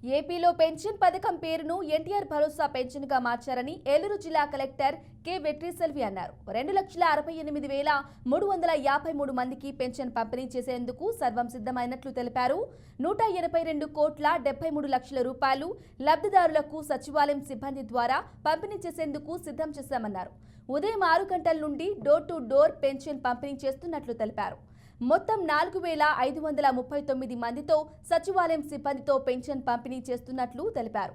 ఏపీలో పెన్షన్ పథకం పేరును ఎన్టీఆర్ భరోసా పెన్షన్ గా మార్చారని ఏలూరు జిల్లా కలెక్టర్ కె వెట్రిసెల్వి అన్నారు. 2,68,353 మందికి పెన్షన్ పంపిణీ చేసేందుకు సర్వం సిద్ధమైనట్లు తెలిపారు. 182,73 లక్షల రూపాయలు లబ్ధిదారులకు సచివాలయం సిబ్బంది ద్వారా పంపిణీ చేసేందుకు సిద్ధం చేశామన్నారు. ఉదయం 6 గంటల నుండి డోర్ టు డోర్ పెన్షన్ పంపిణీ చేస్తున్నట్లు తెలిపారు. మొత్తం 4,539 మందితో సచివాలయం సిబ్బందితో పెన్షన్ పంపిణీ చేస్తున్నట్లు తెలిపారు.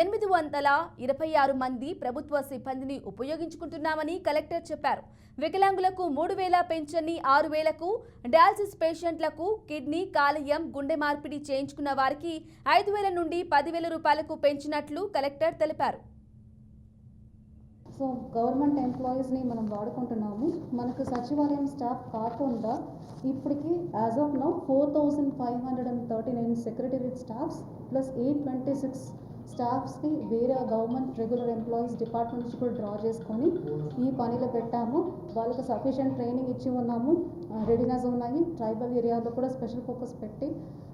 826 మంది ప్రభుత్వ సిబ్బందిని ఉపయోగించుకుంటున్నామని కలెక్టర్ చెప్పారు. వికలాంగులకు 3,000 పెన్షన్ని 6,000కు, డయాలసిస్ పేషెంట్లకు కిడ్నీ, కాలేయం, గుండె మార్పిడి చేయించుకున్న వారికి 5,000 నుండి 10,000 రూపాయలకు పెంచినట్లు కలెక్టర్ తెలిపారు. సో గవర్నమెంట్ ఎంప్లాయీస్ని మనం వాడుకుంటున్నాము. మనకు సచివాలయం స్టాఫ్ కాకుండా ఇప్పటికి as of now 4,539 secretariat staffs plus 826 స్టాఫ్స్ని వేరే గవర్నమెంట్ రెగ్యులర్ ఎంప్లాయీస్ డిపార్ట్మెంట్ నుంచి కూడా డ్రా చేసుకొని ఈ పనిలో పెట్టాము. వాళ్ళకి సఫిషియెంట్ ట్రైనింగ్ ఇచ్చి ఉన్నాము. రెడీనెస్ ఉన్నాయి. ట్రైబల్ ఏరియాలో కూడా స్పెషల్ ఫోకస్ పెట్టి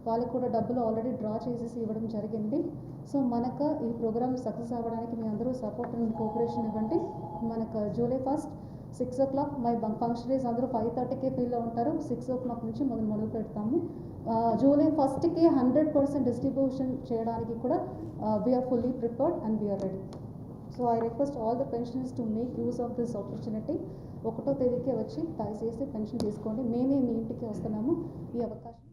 వాళ్ళకి కూడా డబ్బులు ఆల్రెడీ డ్రా చేసేసి ఇవ్వడం జరిగింది. సో మనకు ఈ ప్రోగ్రామ్ సక్సెస్ అవ్వడానికి మీ అందరూ సపోర్ట్ అండ్ కోఆపరేషన్ ఇవ్వండి. మనకు జూలై 1 6 o'clock మై ఫంక్షనరీస్ అందరూ 5:30కే ఫీల్డ్లో ఉంటారు. 6 o'clock నుంచి మొదలు పెడతాము. జూలై 1కి 100% డిస్ట్రిబ్యూషన్ చేయడానికి కూడా we are fully prepared and we are ready. So I request all the pensioners to make use of this opportunity. 1వ తేదీకే వచ్చి దయచేసి పెన్షన్ తీసుకోండి. మేమే మీ ఇంటికి వస్తున్నాము. ఈ అవకాశం